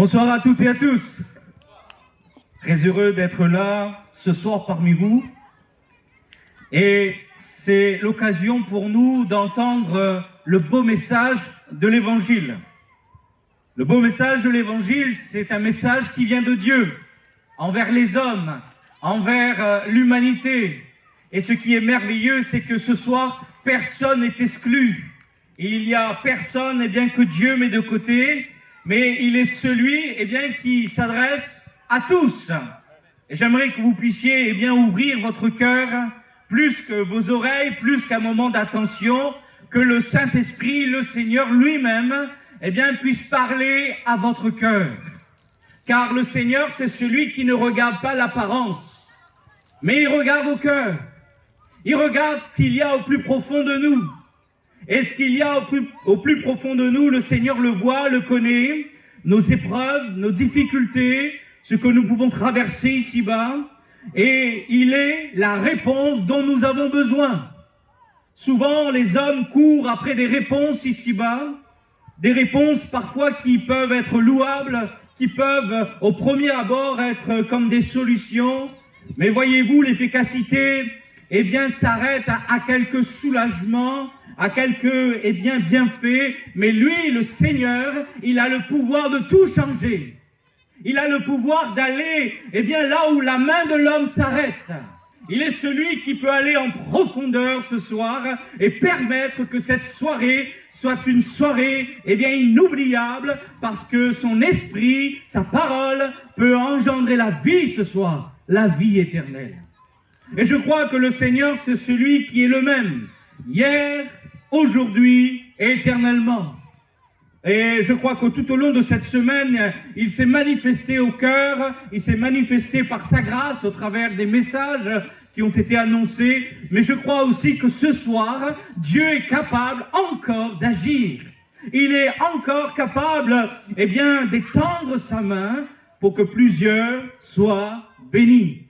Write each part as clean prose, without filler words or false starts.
Bonsoir à toutes et à tous. Très heureux d'être là ce soir parmi vous. Et c'est l'occasion pour nous d'entendre le beau message de l'Évangile. Le beau message de l'Évangile, c'est un message qui vient de Dieu, envers les hommes, envers l'humanité. Et ce qui est merveilleux, c'est que ce soir, personne n'est exclu. Il n'y a personne que Dieu met de côté, mais il est celui qui s'adresse à tous. Et j'aimerais que vous puissiez ouvrir votre cœur, plus que vos oreilles, plus qu'un moment d'attention, que le Saint-Esprit, le Seigneur lui-même, puisse parler à votre cœur. Car le Seigneur, c'est celui qui ne regarde pas l'apparence, mais il regarde au cœur. Il regarde ce qu'il y a au plus profond de nous. Et ce qu'il y a au plus profond de nous, le Seigneur le voit, le connaît, nos épreuves, nos difficultés, ce que nous pouvons traverser ici-bas. Et il est la réponse dont nous avons besoin. Souvent, les hommes courent après des réponses ici-bas, des réponses parfois qui peuvent être louables, qui peuvent au premier abord être comme des solutions. Mais voyez-vous, l'efficacité s'arrête à quelques soulagements, à quelques bienfaits, mais lui, le Seigneur, il a le pouvoir de tout changer. Il a le pouvoir d'aller là où la main de l'homme s'arrête. Il est celui qui peut aller en profondeur ce soir et permettre que cette soirée soit une soirée inoubliable, parce que son esprit, sa parole peut engendrer la vie ce soir, la vie éternelle. Et je crois que le Seigneur, c'est celui qui est le même, hier, aujourd'hui et éternellement. Et je crois que tout au long de cette semaine, il s'est manifesté au cœur, il s'est manifesté par sa grâce au travers des messages qui ont été annoncés. Mais je crois aussi que ce soir, Dieu est capable encore d'agir. Il est encore capable d'étendre sa main pour que plusieurs soient bénis.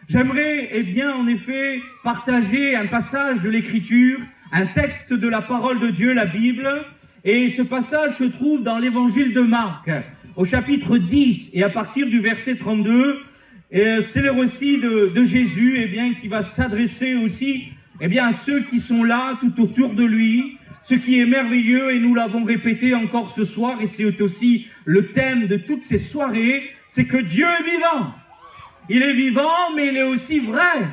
J'aimerais en effet partager un passage de l'Écriture, un texte de la parole de Dieu, la Bible. Et ce passage se trouve dans l'évangile de Marc, au chapitre 10, et à partir du verset 32, c'est le récit de Jésus qui va s'adresser aussi à ceux qui sont là tout autour de lui. Ce qui est merveilleux, et nous l'avons répété encore ce soir, et c'est aussi le thème de toutes ces soirées, c'est que Dieu est vivant. Il est vivant, mais il est aussi vrai.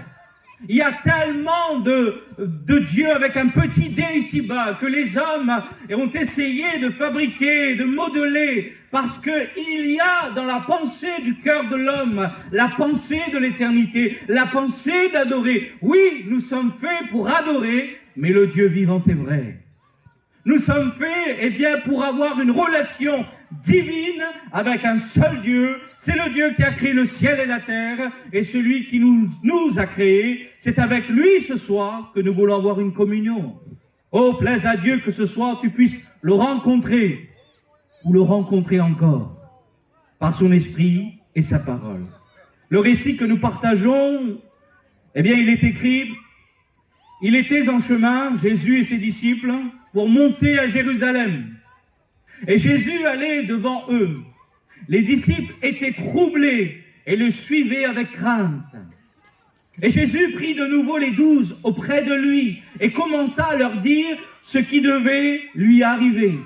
Il y a tellement de Dieu avec un petit dé ici-bas que les hommes ont essayé de fabriquer, de modeler, parce qu'il y a dans la pensée du cœur de l'homme la pensée de l'éternité, la pensée d'adorer. Oui, nous sommes faits pour adorer, mais le Dieu vivant est vrai. Nous sommes faits pour avoir une relation divine avec un seul Dieu. C'est le Dieu qui a créé le ciel et la terre, et celui qui nous a créés. C'est avec lui ce soir que nous voulons avoir une communion. Oh, plaise à Dieu que ce soir tu puisses le rencontrer, ou le rencontrer encore, par son esprit et sa parole. Le récit que nous partageons, il est écrit: il était en chemin, Jésus et ses disciples, pour monter à Jérusalem. Et Jésus allait devant eux. Les disciples étaient troublés et le suivaient avec crainte. Et Jésus prit de nouveau les 12 auprès de lui et commença à leur dire ce qui devait lui arriver.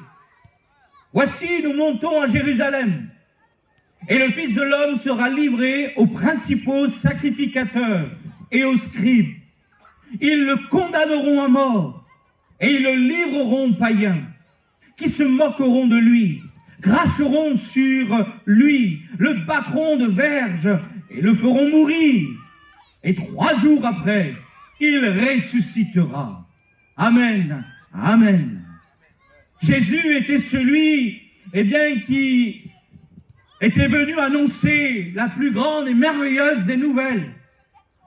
Voici, nous montons à Jérusalem, et le Fils de l'homme sera livré aux principaux sacrificateurs et aux scribes. Ils le condamneront à mort et ils le livreront aux païens, qui se moqueront de lui, cracheront sur lui, le battront de verges et le feront mourir. Et 3 jours après, il ressuscitera. Amen. Amen. Jésus était celui, qui était venu annoncer la plus grande et merveilleuse des nouvelles.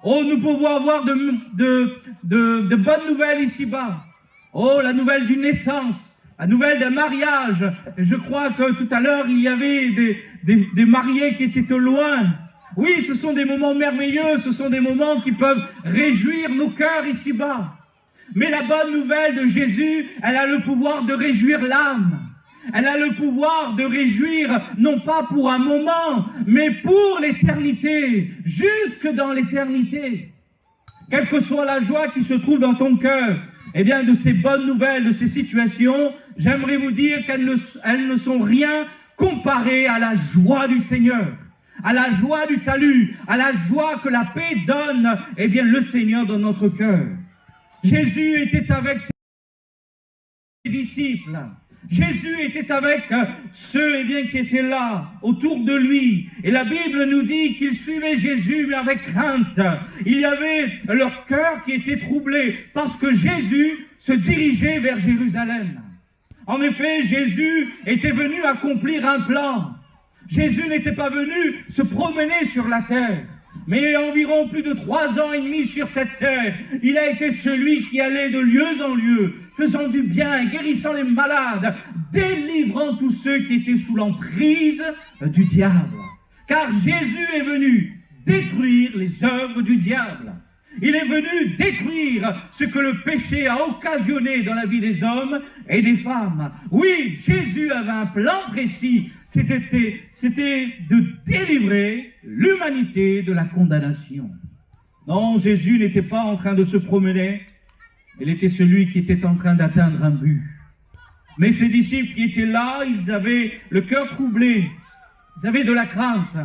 Oh, nous pouvons avoir de bonnes nouvelles ici-bas. Oh, la nouvelle d'une naissance, la nouvelle d'un mariage. Et je crois que tout à l'heure, il y avait des mariés qui étaient au loin. Oui, ce sont des moments merveilleux, ce sont des moments qui peuvent réjouir nos cœurs ici-bas. Mais la bonne nouvelle de Jésus, elle a le pouvoir de réjouir l'âme. Elle a le pouvoir de réjouir, non pas pour un moment, mais pour l'éternité, jusque dans l'éternité. Quelle que soit la joie qui se trouve dans ton cœur, eh bien, de ces bonnes nouvelles, de ces situations, j'aimerais vous dire qu'elles ne sont rien comparées à la joie du Seigneur, à la joie du salut, à la joie que la paix donne, eh bien, le Seigneur dans notre cœur. Jésus était avec ses disciples. Jésus était avec ceux eh bien, qui étaient là, autour de lui. Et la Bible nous dit qu'ils suivaient Jésus, mais avec crainte. Il y avait leur cœur qui était troublé, parce que Jésus se dirigeait vers Jérusalem. En effet, Jésus était venu accomplir un plan. Jésus n'était pas venu se promener sur la terre. Mais environ plus de 3 ans et demi sur cette terre, il a été celui qui allait de lieu en lieu, faisant du bien, guérissant les malades, délivrant tous ceux qui étaient sous l'emprise du diable. Car Jésus est venu détruire les œuvres du diable. Il est venu détruire ce que le péché a occasionné dans la vie des hommes et des femmes. Oui, Jésus avait un plan précis, c'était de délivrer l'humanité de la condamnation. Non, Jésus n'était pas en train de se promener, il était celui qui était en train d'atteindre un but. Mais ses disciples qui étaient là, ils avaient le cœur troublé, ils avaient de la crainte.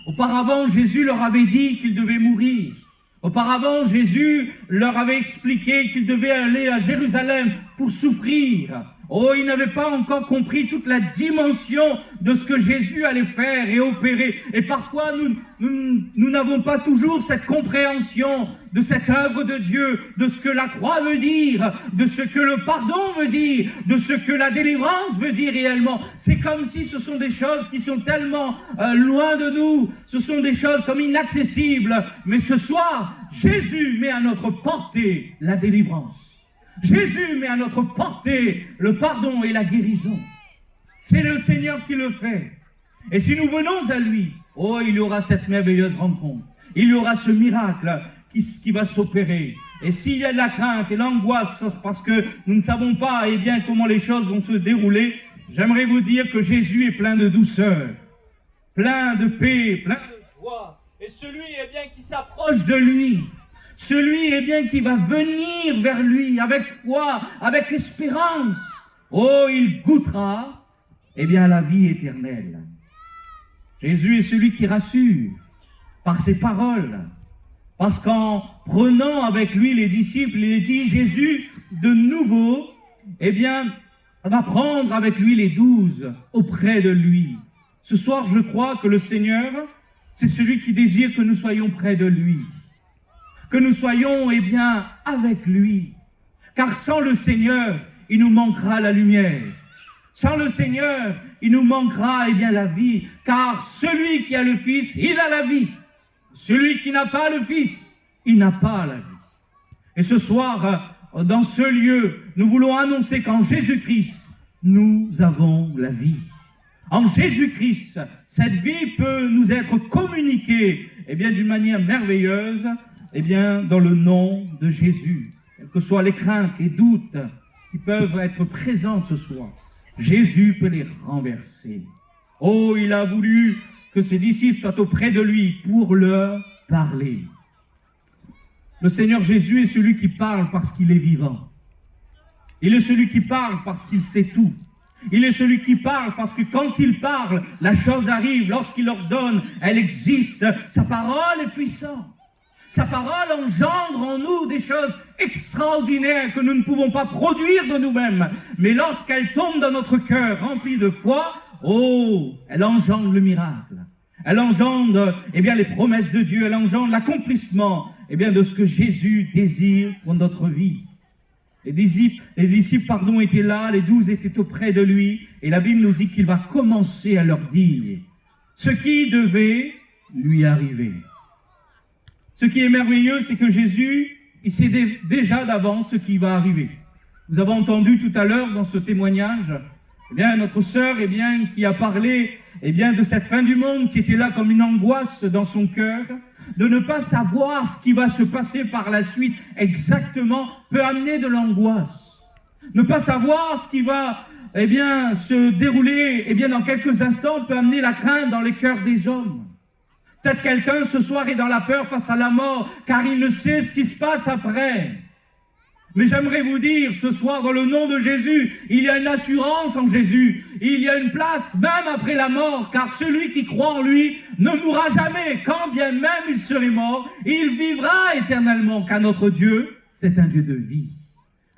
Auparavant, Jésus leur avait dit qu'ils devaient mourir. Auparavant, Jésus leur avait expliqué qu'ils devaient aller à Jérusalem pour souffrir. Oh, ils n'avaient pas encore compris toute la dimension de ce que Jésus allait faire et opérer. Et parfois, nous n'avons pas toujours cette compréhension de cette œuvre de Dieu, de ce que la croix veut dire, de ce que le pardon veut dire, de ce que la délivrance veut dire réellement. C'est comme si ce sont des choses qui sont tellement loin de nous, ce sont des choses comme inaccessibles. Mais ce soir, Jésus met à notre portée la délivrance. Jésus met à notre portée le pardon et la guérison. C'est le Seigneur qui le fait. Et si nous venons à lui, oh, il y aura cette merveilleuse rencontre. Il y aura ce miracle qui va s'opérer. Et s'il y a de la crainte et l'angoisse, parce que nous ne savons pas eh bien, comment les choses vont se dérouler, j'aimerais vous dire que Jésus est plein de douceur, plein de paix, plein de joie. Et celui eh bien, qui s'approche de lui, celui eh bien, qui va venir vers lui avec foi, avec espérance, oh, il goûtera eh bien, la vie éternelle. Jésus est celui qui rassure par ses paroles. Parce qu'en prenant avec lui les disciples, il dit Jésus, de nouveau, eh bien, va prendre avec lui les 12 auprès de lui. Ce soir, je crois que le Seigneur, c'est celui qui désire que nous soyons près de lui. Que nous soyons, eh bien, avec lui. Car sans le Seigneur, il nous manquera la lumière. Sans le Seigneur, il nous manquera, eh bien, la vie. Car celui qui a le Fils, il a la vie. Celui qui n'a pas le Fils, il n'a pas la vie. Et ce soir, dans ce lieu, nous voulons annoncer qu'en Jésus-Christ, nous avons la vie. En Jésus-Christ, cette vie peut nous être communiquée, eh bien, d'une manière merveilleuse, eh bien, dans le nom de Jésus. Quelles que soient les craintes, les doutes qui peuvent être présents ce soir, Jésus peut les renverser. Oh, il a voulu que ses disciples soient auprès de lui pour leur parler. Le Seigneur Jésus est celui qui parle parce qu'il est vivant. Il est celui qui parle parce qu'il sait tout. Il est celui qui parle parce que quand il parle, la chose arrive. Lorsqu'il ordonne, elle existe. Sa parole est puissante. Sa parole engendre en nous des choses extraordinaires que nous ne pouvons pas produire de nous-mêmes. Mais lorsqu'elle tombe dans notre cœur rempli de foi, oh, elle engendre le miracle. Elle engendre, eh bien, les promesses de Dieu. Elle engendre l'accomplissement, eh bien, de ce que Jésus désire pour notre vie. Les disciples, étaient là, les 12 étaient auprès de lui, et la Bible nous dit qu'il va commencer à leur dire ce qui devait lui arriver. Ce qui est merveilleux, c'est que Jésus, il sait déjà d'avance ce qui va arriver. Nous avons entendu tout à l'heure dans ce témoignage, eh bien, notre sœur, eh bien, qui a parlé, eh bien, de cette fin du monde qui était là comme une angoisse dans son cœur, de ne pas savoir ce qui va se passer par la suite exactement peut amener de l'angoisse. Ne pas savoir ce qui va eh bien, se dérouler, eh bien, dans quelques instants, peut amener la crainte dans les cœurs des hommes. Peut-être quelqu'un ce soir est dans la peur face à la mort, car il ne sait ce qui se passe après. Mais j'aimerais vous dire, ce soir, dans le nom de Jésus, il y a une assurance en Jésus. Il y a une place même après la mort, car celui qui croit en lui ne mourra jamais. Quand bien même il serait mort, il vivra éternellement, car notre Dieu, c'est un Dieu de vie,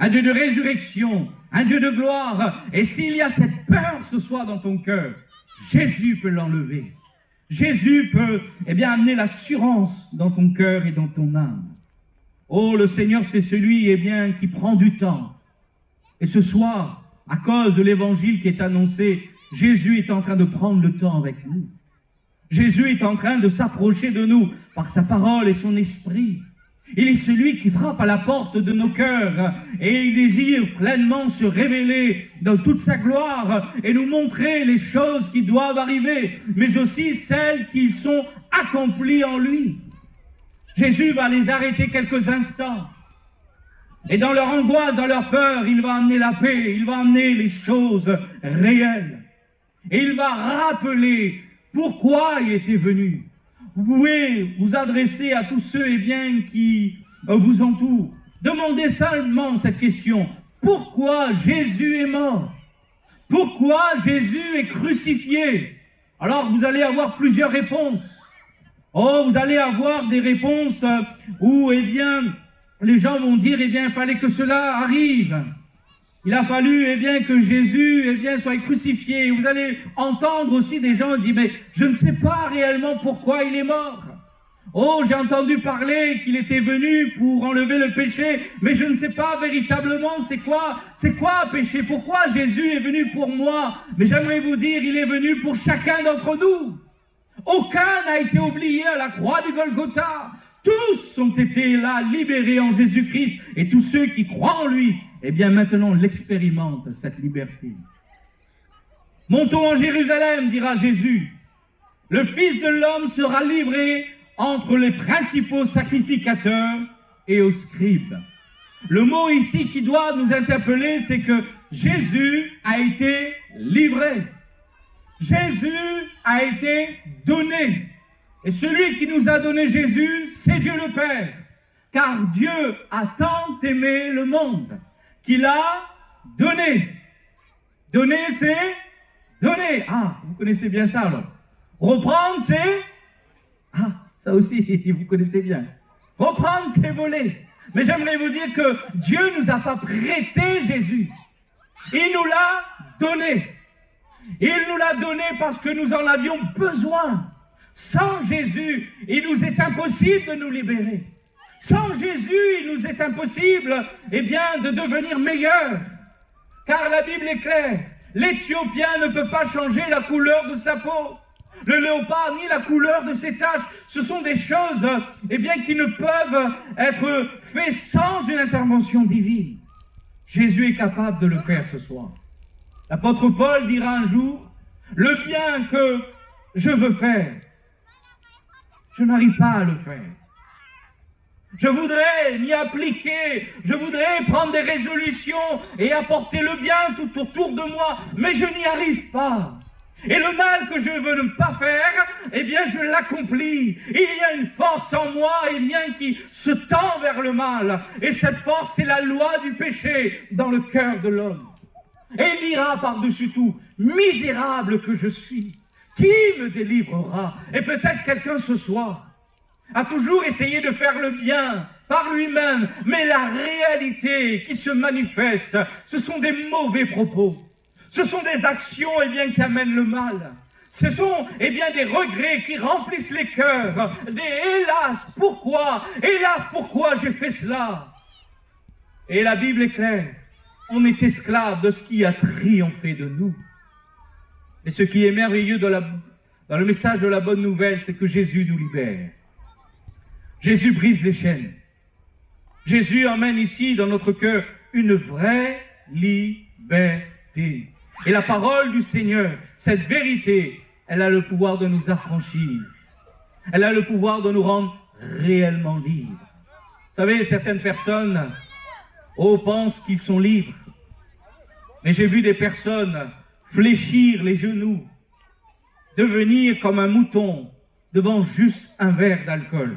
un Dieu de résurrection, un Dieu de gloire. Et s'il y a cette peur ce soir dans ton cœur, Jésus peut l'enlever. Jésus peut, eh bien, amener l'assurance dans ton cœur et dans ton âme. Oh, le Seigneur, c'est celui, eh bien, qui prend du temps. Et ce soir, à cause de l'évangile qui est annoncé, Jésus est en train de prendre le temps avec nous. Jésus est en train de s'approcher de nous par sa parole et son esprit. Il est celui qui frappe à la porte de nos cœurs et il désire pleinement se révéler dans toute sa gloire et nous montrer les choses qui doivent arriver, mais aussi celles qui sont accomplies en lui. Jésus va les arrêter quelques instants. Et dans leur angoisse, dans leur peur, il va amener la paix, il va amener les choses réelles. Et il va rappeler pourquoi il était venu. Vous pouvez vous adresser à tous ceux, eh bien, qui vous entourent. Demandez seulement cette question. Pourquoi Jésus est mort? Pourquoi Jésus est crucifié? Alors vous allez avoir plusieurs réponses. Oh, vous allez avoir des réponses où, eh bien, les gens vont dire, eh bien, il fallait que cela arrive. Il a fallu, eh bien, que Jésus, eh bien, soit crucifié. Vous allez entendre aussi des gens dire, mais je ne sais pas réellement pourquoi il est mort. Oh, j'ai entendu parler qu'il était venu pour enlever le péché, mais je ne sais pas véritablement c'est quoi péché. Pourquoi Jésus est venu pour moi? Mais j'aimerais vous dire, il est venu pour chacun d'entre nous. Aucun n'a été oublié à la croix du Golgotha. Tous ont été là, libérés en Jésus-Christ. Et tous ceux qui croient en lui, eh bien maintenant l'expérimentent, cette liberté. Montons en Jérusalem, dira Jésus. Le Fils de l'homme sera livré entre les principaux sacrificateurs et aux scribes. Le mot ici qui doit nous interpeller, c'est que Jésus a été livré. Jésus a été donné. Et celui qui nous a donné Jésus, c'est Dieu le Père. Car Dieu a tant aimé le monde qu'il a donné. Donner, c'est donner. Ah, vous connaissez bien ça alors. Reprendre, c'est... Ah, ça aussi, vous connaissez bien. Reprendre, c'est voler. Mais j'aimerais vous dire que Dieu ne nous a pas prêté Jésus. Il nous l'a donné. Il nous l'a donné parce que nous en avions besoin. Sans Jésus, il nous est impossible de nous libérer. Sans Jésus, il nous est impossible, eh bien, de devenir meilleurs. Car la Bible est claire. L'Éthiopien ne peut pas changer la couleur de sa peau. Le léopard, ni la couleur de ses taches. Ce sont des choses, eh bien, qui ne peuvent être faites sans une intervention divine. Jésus est capable de le faire ce soir. L'apôtre Paul dira un jour, le bien que je veux faire, je n'arrive pas à le faire. Je voudrais m'y appliquer, je voudrais prendre des résolutions et apporter le bien tout autour de moi, mais je n'y arrive pas. Et le mal que je veux ne pas faire, eh bien je l'accomplis. Il y a une force en moi, eh bien, qui se tend vers le mal. Et cette force, c'est la loi du péché dans le cœur de l'homme. Et il dira par-dessus tout, misérable que je suis, qui me délivrera? Et peut-être quelqu'un ce soir a toujours essayé de faire le bien par lui-même, mais la réalité qui se manifeste, ce sont des mauvais propos. Ce sont des actions, eh bien, qui amènent le mal. Ce sont, eh bien, des regrets qui remplissent les cœurs. Hélas, pourquoi j'ai fait cela? Et la Bible est claire. On est esclave de ce qui a triomphé de nous. Et ce qui est merveilleux dans le message de la bonne nouvelle, c'est que Jésus nous libère. Jésus brise les chaînes. Jésus emmène ici, dans notre cœur, une vraie liberté. Et la parole du Seigneur, cette vérité, elle a le pouvoir de nous affranchir. Elle a le pouvoir de nous rendre réellement libres. Vous savez, certaines personnes pensent qu'ils sont libres. Mais j'ai vu des personnes fléchir les genoux, devenir comme un mouton devant juste un verre d'alcool.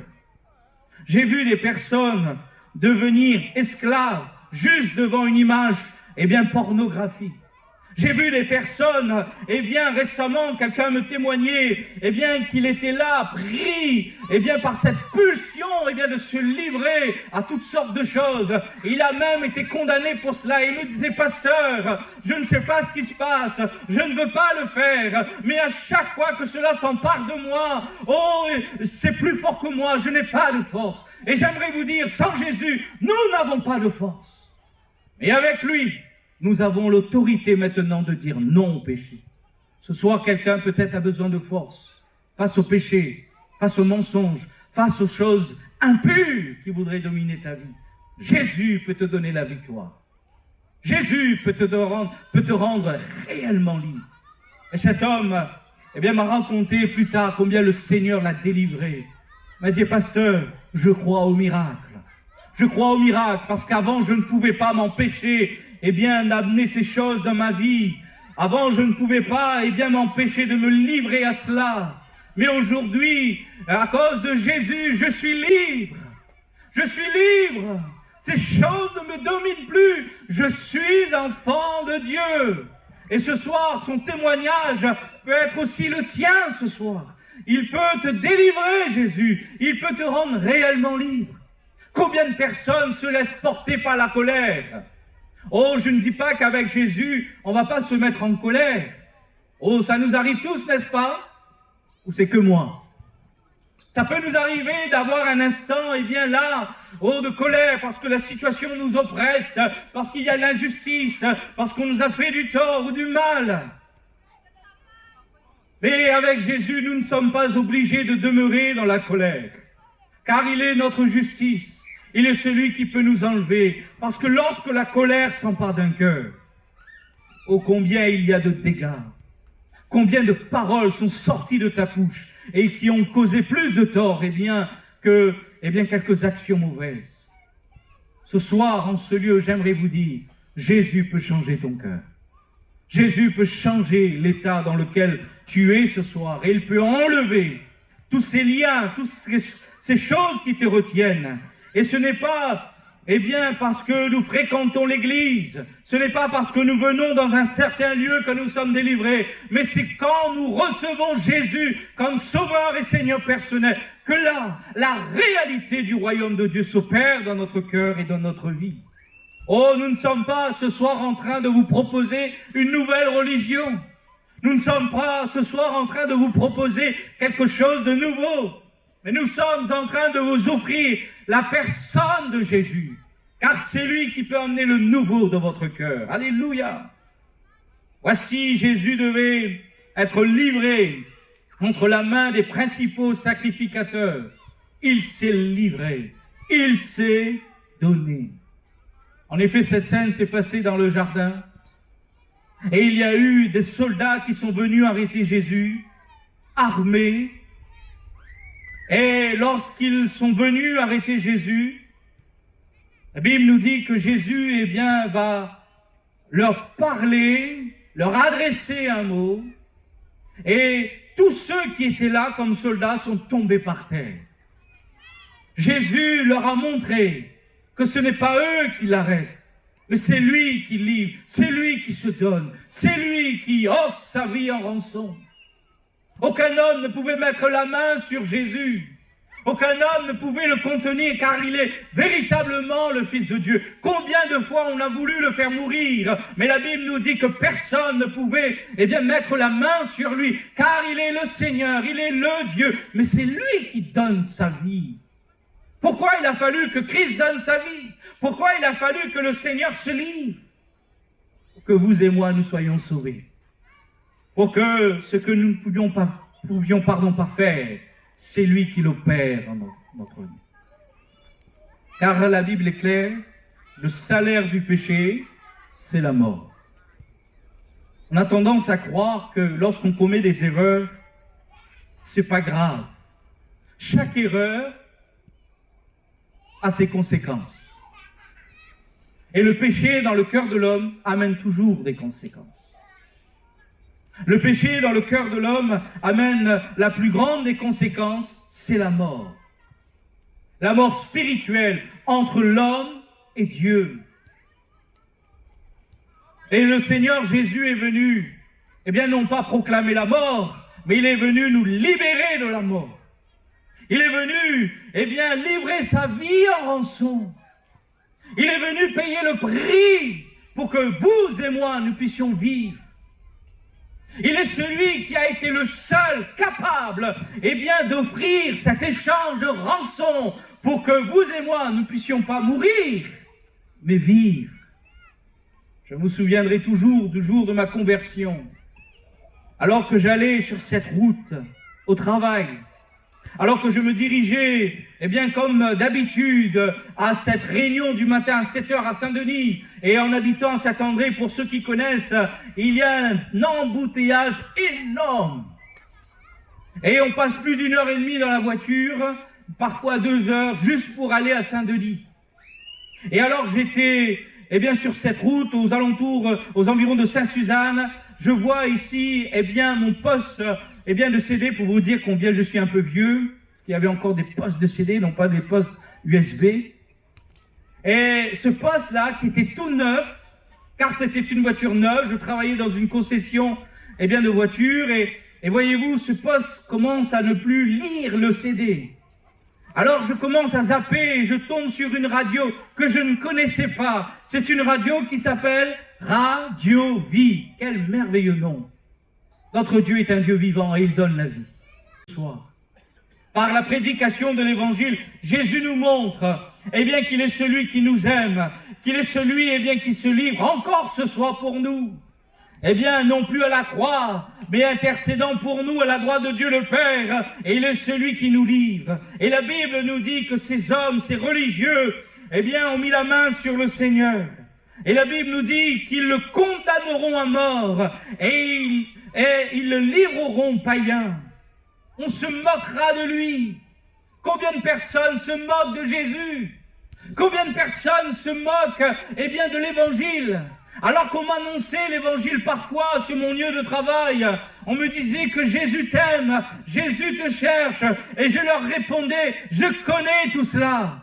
J'ai vu des personnes devenir esclaves juste devant une image, pornographique. J'ai vu des personnes, récemment, quelqu'un me témoignait, qu'il était là, pris, par cette pulsion, de se livrer à toutes sortes de choses. Il a même été condamné pour cela. Il me disait, pasteur, je ne sais pas ce qui se passe, je ne veux pas le faire, mais à chaque fois que cela s'empare de moi, c'est plus fort que moi, je n'ai pas de force. Et j'aimerais vous dire, sans Jésus, nous n'avons pas de force. Mais avec lui, nous avons l'autorité maintenant de dire non au péché. Ce soir, quelqu'un peut-être a besoin de force face au péché, face au mensonge, face aux choses impures qui voudraient dominer ta vie. Jésus peut te donner la victoire. Jésus peut te rendre réellement libre. Et cet homme, m'a raconté plus tard combien le Seigneur l'a délivré. Il m'a dit, pasteur, je crois au miracle. Je crois au miracle parce qu'avant, je ne pouvais pas m'empêcher d'amener ces choses dans ma vie. Avant, je ne pouvais pas, m'empêcher de me livrer à cela. Mais aujourd'hui, à cause de Jésus, je suis libre. Je suis libre. Ces choses ne me dominent plus. Je suis enfant de Dieu. Et ce soir, son témoignage peut être aussi le tien ce soir. Il peut te délivrer, Jésus. Il peut te rendre réellement libre. Combien de personnes se laissent porter par la colère? Oh, je ne dis pas qu'avec Jésus, on ne va pas se mettre en colère. Oh, ça nous arrive tous, n'est-ce pas? Ou c'est que moi? Ça peut nous arriver d'avoir un instant, de colère, parce que la situation nous oppresse, parce qu'il y a l'injustice, parce qu'on nous a fait du tort ou du mal. Mais avec Jésus, nous ne sommes pas obligés de demeurer dans la colère, car il est notre justice. Il est celui qui peut nous enlever. Parce que lorsque la colère s'empare d'un cœur, oh combien il y a de dégâts, combien de paroles sont sorties de ta bouche et qui ont causé plus de tort que quelques actions mauvaises. Ce soir, en ce lieu, j'aimerais vous dire, Jésus peut changer ton cœur. Jésus peut changer l'état dans lequel tu es ce soir et il peut enlever tous ces liens, toutes ces choses qui te retiennent. Et ce n'est pas, parce que nous fréquentons l'église, ce n'est pas parce que nous venons dans un certain lieu que nous sommes délivrés, mais c'est quand nous recevons Jésus comme Sauveur et Seigneur personnel, que là, la réalité du royaume de Dieu s'opère dans notre cœur et dans notre vie. Oh, nous ne sommes pas ce soir en train de vous proposer une nouvelle religion. Nous ne sommes pas ce soir en train de vous proposer quelque chose de nouveau. Mais nous sommes en train de vous offrir la personne de Jésus, car c'est lui qui peut amener le nouveau dans votre cœur. Alléluia. Voici, Jésus devait être livré entre la main des principaux sacrificateurs. Il s'est livré, il s'est donné. En effet, cette scène s'est passée dans le jardin, et il y a eu des soldats qui sont venus arrêter Jésus, armés. Et lorsqu'ils sont venus arrêter Jésus, la Bible nous dit que Jésus, va leur parler, leur adresser un mot, et tous ceux qui étaient là comme soldats sont tombés par terre. Jésus leur a montré que ce n'est pas eux qui l'arrêtent, mais c'est lui qui livre, c'est lui qui se donne, c'est lui qui offre sa vie en rançon. Aucun homme ne pouvait mettre la main sur Jésus. Aucun homme ne pouvait le contenir car il est véritablement le Fils de Dieu. Combien de fois on a voulu le faire mourir, mais la Bible nous dit que personne ne pouvait mettre la main sur lui car il est le Seigneur, il est le Dieu, mais c'est lui qui donne sa vie. Pourquoi il a fallu que Christ donne sa vie? Pourquoi il a fallu que le Seigneur se livre? Pour que vous et moi nous soyons sauvés. Pour que ce que nous ne pouvions pas faire, c'est lui qui l'opère dans notre vie. Car la Bible est claire, le salaire du péché, c'est la mort. On a tendance à croire que lorsqu'on commet des erreurs, c'est pas grave. Chaque erreur a ses conséquences. Et le péché dans le cœur de l'homme amène toujours des conséquences. Le péché dans le cœur de l'homme amène la plus grande des conséquences, c'est la mort. La mort spirituelle entre l'homme et Dieu. Et le Seigneur Jésus est venu, eh bien non pas proclamer la mort, mais il est venu nous libérer de la mort. Il est venu, eh bien, livrer sa vie en rançon. Il est venu payer le prix pour que vous et moi, nous puissions vivre. Il est celui qui a été le seul capable, eh bien, d'offrir cet échange de rançon pour que vous et moi, nous ne puissions pas mourir, mais vivre. Je me souviendrai toujours du jour de ma conversion, alors que j'allais sur cette route au travail, alors que je me dirigeais, eh bien, comme d'habitude, à cette réunion du matin à 7h à Saint-Denis, et en habitant à Saint-André, pour ceux qui connaissent, il y a un embouteillage énorme. Et on passe plus d'1 heure et demie dans la voiture, parfois 2 heures, juste pour aller à Saint-Denis. Et alors j'étais, eh bien, sur cette route, aux alentours, aux environs de Sainte-Suzanne, je vois ici, eh bien, mon poste, eh bien, de CD, pour vous dire combien je suis un peu vieux, parce qu'il y avait encore des postes de CD, non pas des postes USB. Et ce poste-là, qui était tout neuf, car c'était une voiture neuve, je travaillais dans une concession, eh bien, de voitures, et voyez-vous, ce poste commence à ne plus lire le CD. Alors je commence à zapper et je tombe sur une radio que je ne connaissais pas. C'est une radio qui s'appelle Radio Vie. Quel merveilleux nom. Notre Dieu est un Dieu vivant et il donne la vie. Ce soir, par la prédication de l'Évangile, Jésus nous montre, eh bien, qu'il est celui qui nous aime, qu'il est celui, eh bien, qui se livre encore ce soir pour nous. Eh bien, non plus à la croix, mais intercédant pour nous à la droite de Dieu le Père, et il est celui qui nous livre. Et la Bible nous dit que ces hommes, ces religieux, eh bien, ont mis la main sur le Seigneur. Et la Bible nous dit qu'ils le condamneront à mort, et ils le livreront païen. On se moquera de lui. Combien de personnes se moquent de Jésus? Combien de personnes se moquent, eh bien, de l'Évangile? Alors qu'on m'annonçait l'Évangile parfois sur mon lieu de travail, on me disait que Jésus t'aime, Jésus te cherche, et je leur répondais, je connais tout cela,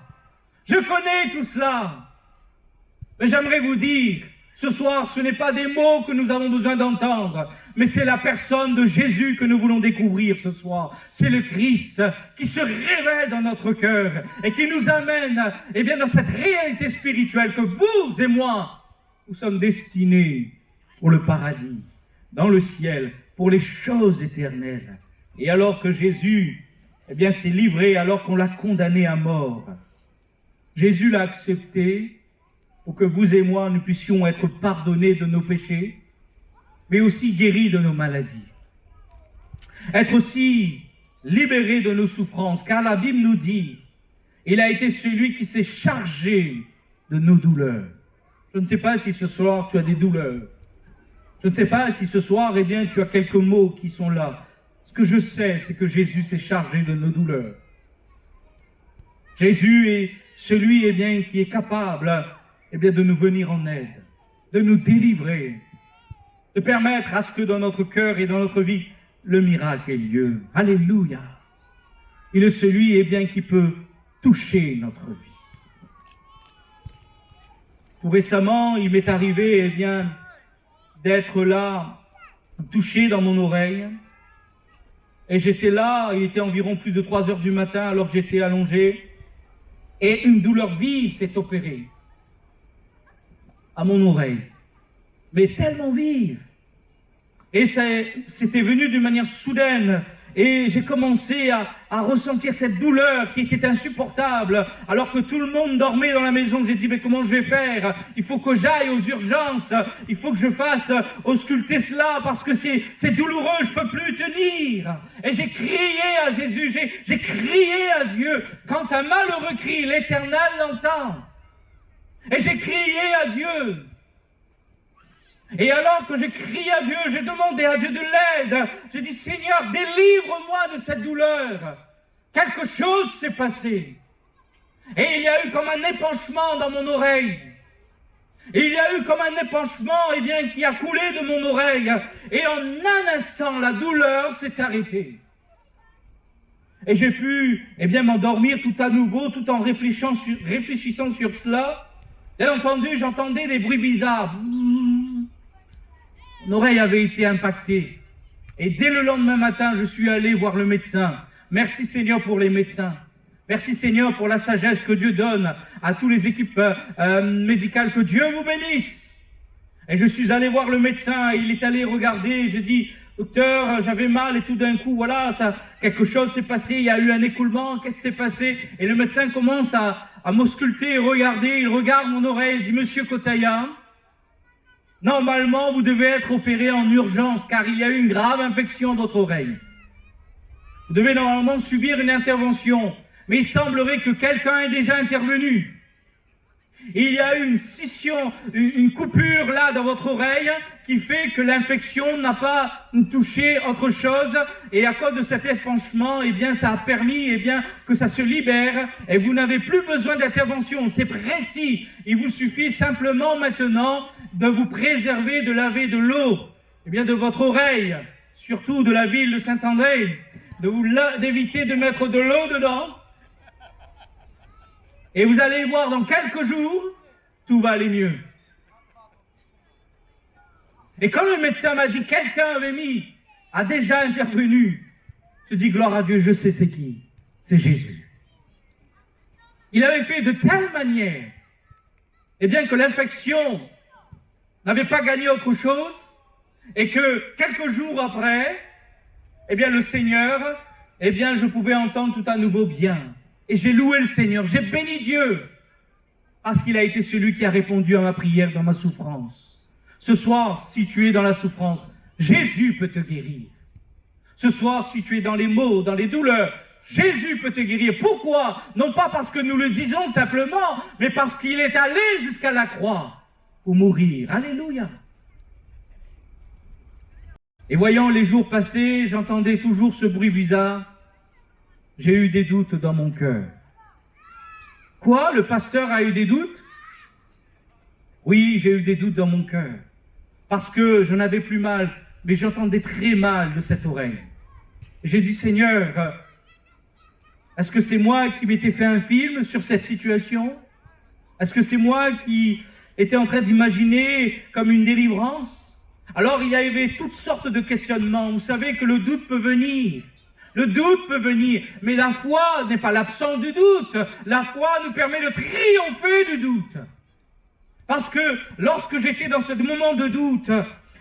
je connais tout cela. Mais j'aimerais vous dire, ce soir, ce n'est pas des mots que nous avons besoin d'entendre, mais c'est la personne de Jésus que nous voulons découvrir ce soir. C'est le Christ qui se révèle dans notre cœur et qui nous amène, eh bien, dans cette réalité spirituelle que vous et moi, nous sommes destinés pour le paradis, dans le ciel, pour les choses éternelles. Et alors que Jésus, eh bien, s'est livré, alors qu'on l'a condamné à mort, Jésus l'a accepté pour que vous et moi, nous puissions être pardonnés de nos péchés, mais aussi guéris de nos maladies. Être aussi libérés de nos souffrances, car la Bible nous dit, il a été celui qui s'est chargé de nos douleurs. Je ne sais pas si ce soir tu as des douleurs. Je ne sais pas si ce soir, eh bien, tu as quelques mots qui sont là. Ce que je sais, c'est que Jésus s'est chargé de nos douleurs. Jésus est celui, eh bien, qui est capable, eh bien, de nous venir en aide, de nous délivrer, de permettre à ce que dans notre cœur et dans notre vie, le miracle ait lieu. Alléluia. Il est celui, eh bien, qui peut toucher notre vie. Tout récemment, il m'est arrivé, eh bien, d'être là, touché dans mon oreille. Et j'étais là, il était environ plus de 3 heures du matin alors que j'étais allongé. Et une douleur vive s'est opérée à mon oreille. Mais tellement vive. Et c'était venu d'une manière soudaine. Et j'ai commencé à ressentir cette douleur qui était insupportable, alors que tout le monde dormait dans la maison. J'ai dit, mais comment je vais faire? Il faut que j'aille aux urgences, il faut que je fasse ausculter cela, parce que c'est douloureux, je peux plus tenir. Et j'ai crié à Jésus, j'ai crié à Dieu. Quand un malheureux crie, l'Éternel l'entend. Et j'ai crié à Dieu. Et alors que j'ai crié à Dieu, j'ai demandé à Dieu de l'aide. J'ai dit, Seigneur, délivre-moi de cette douleur. Quelque chose s'est passé. Et il y a eu comme un épanchement dans mon oreille. Et il y a eu comme un épanchement, eh bien, qui a coulé de mon oreille. Et en un instant, la douleur s'est arrêtée. Et j'ai pu, eh bien, m'endormir tout à nouveau, tout en réfléchissant sur cela. Bien entendu, j'entendais des bruits bizarres. Bzzz. Mon oreille avait été impactée. Et dès le lendemain matin, je suis allé voir le médecin. Merci Seigneur pour les médecins. Merci Seigneur pour la sagesse que Dieu donne à toutes les équipes médicales. Que Dieu vous bénisse. Et je suis allé voir le médecin. Il est allé regarder. J'ai dit, docteur, j'avais mal et tout d'un coup, voilà, quelque chose s'est passé. Il y a eu un écoulement. Qu'est-ce qui s'est passé? Et le médecin commence à m'ausculter et regarder. Il regarde mon oreille. Il dit, Monsieur Kotaya, normalement, vous devez être opéré en urgence car il y a eu une grave infection de votre oreille. Vous devez normalement subir une intervention. Mais il semblerait que quelqu'un ait déjà intervenu. Il y a eu une scission, une coupure là dans votre oreille qui fait que l'infection n'a pas touché autre chose. Et à cause de cet épanchement, eh bien, ça a permis, eh bien, que ça se libère. Et vous n'avez plus besoin d'intervention. C'est précis. Il vous suffit simplement maintenant de vous préserver, de laver de l'eau, eh bien, de votre oreille, surtout de la ville de Saint-André, d'éviter de mettre de l'eau dedans. Et vous allez voir dans quelques jours, tout va aller mieux. Et quand le médecin m'a dit, quelqu'un a déjà intervenu, je dis, gloire à Dieu, je sais c'est qui. C'est Jésus. Il avait fait de telle manière, eh bien que l'infection n'avait pas gagné autre chose, et que quelques jours après, eh bien le Seigneur, eh bien je pouvais entendre tout à nouveau bien. Et j'ai loué le Seigneur, j'ai béni Dieu, parce qu'il a été celui qui a répondu à ma prière dans ma souffrance. Ce soir, si tu es dans la souffrance, Jésus peut te guérir. Ce soir, si tu es dans les maux, dans les douleurs, Jésus peut te guérir. Pourquoi? Non pas parce que nous le disons simplement, mais parce qu'il est allé jusqu'à la croix pour mourir. Alléluia. Et voyant les jours passer, j'entendais toujours ce bruit bizarre. J'ai eu des doutes dans mon cœur. Quoi? Le pasteur a eu des doutes? Oui, j'ai eu des doutes dans mon cœur. Parce que je n'avais plus mal, mais j'entendais très mal de cette oreille. J'ai dit, Seigneur, est-ce que c'est moi qui m'étais fait un film sur cette situation? Est-ce que c'est moi qui étais en train d'imaginer comme une délivrance? Alors il y avait toutes sortes de questionnements. Vous savez que le doute peut venir. Le doute peut venir, mais la foi n'est pas l'absence du doute. La foi nous permet de triompher du doute. Parce que lorsque j'étais dans ce moment de doute,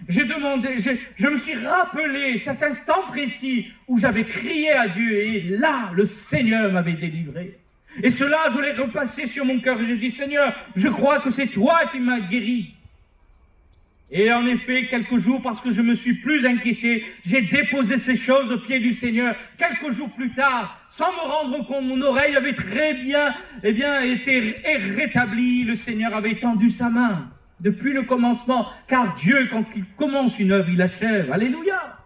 je me suis rappelé cet instant précis où j'avais crié à Dieu et là, le Seigneur m'avait délivré. Et cela, je l'ai repassé sur mon cœur et j'ai dit, Seigneur, je crois que c'est toi qui m'as guéri. Et en effet, quelques jours, parce que je me suis plus inquiété, j'ai déposé ces choses aux pieds du Seigneur. Quelques jours plus tard, sans me rendre compte, mon oreille avait très bien, été rétablie. Le Seigneur avait tendu sa main depuis le commencement, car Dieu, quand il commence une œuvre, il achève. Alléluia.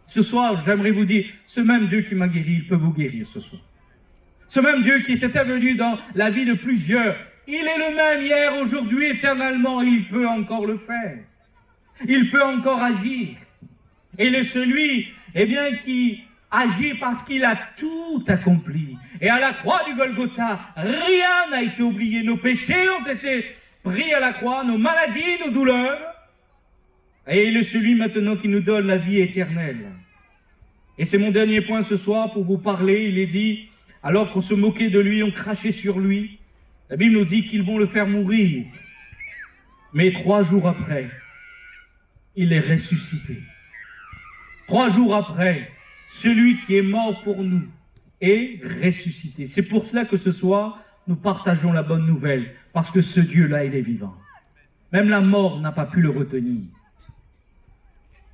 Ce soir, j'aimerais vous dire, ce même Dieu qui m'a guéri, il peut vous guérir ce soir. Ce même Dieu qui était venu dans la vie de plusieurs, il est le même hier, aujourd'hui, éternellement. Il peut encore le faire. Il peut encore agir. Et il est celui, qui agit parce qu'il a tout accompli. Et à la croix du Golgotha, rien n'a été oublié. Nos péchés ont été pris à la croix, nos maladies, nos douleurs. Et il est celui maintenant qui nous donne la vie éternelle. Et c'est mon dernier point ce soir pour vous parler. Il est dit, alors qu'on se moquait de lui, on crachait sur lui. La Bible nous dit qu'ils vont le faire mourir. Mais 3 jours après, il est ressuscité. 3 jours après, celui qui est mort pour nous est ressuscité. C'est pour cela que ce soir, nous partageons la bonne nouvelle. Parce que ce Dieu-là, il est vivant. Même la mort n'a pas pu le retenir.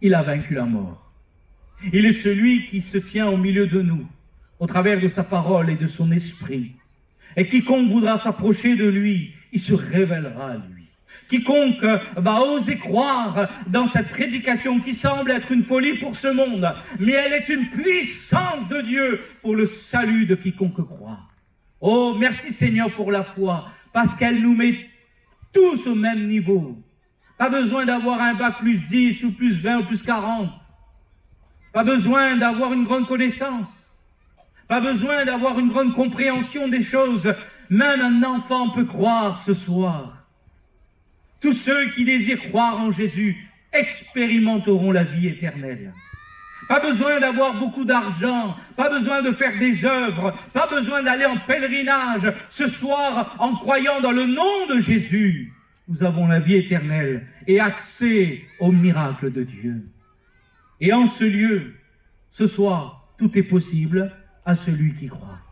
Il a vaincu la mort. Il est celui qui se tient au milieu de nous, au travers de sa parole et de son esprit. Et quiconque voudra s'approcher de lui, il se révélera à lui. Quiconque va oser croire dans cette prédication qui semble être une folie pour ce monde, mais elle est une puissance de Dieu pour le salut de quiconque croit. Oh, merci Seigneur pour la foi, parce qu'elle nous met tous au même niveau. Pas besoin d'avoir un bac plus 10 ou plus 20 ou plus 40. Pas besoin d'avoir une grande connaissance. Pas besoin d'avoir une grande compréhension des choses. Même un enfant peut croire ce soir. Tous ceux qui désirent croire en Jésus expérimenteront la vie éternelle. Pas besoin d'avoir beaucoup d'argent, pas besoin de faire des œuvres, pas besoin d'aller en pèlerinage. Ce soir, en croyant dans le nom de Jésus, nous avons la vie éternelle et accès au miracle de Dieu. Et en ce lieu, ce soir, tout est possible à celui qui croit.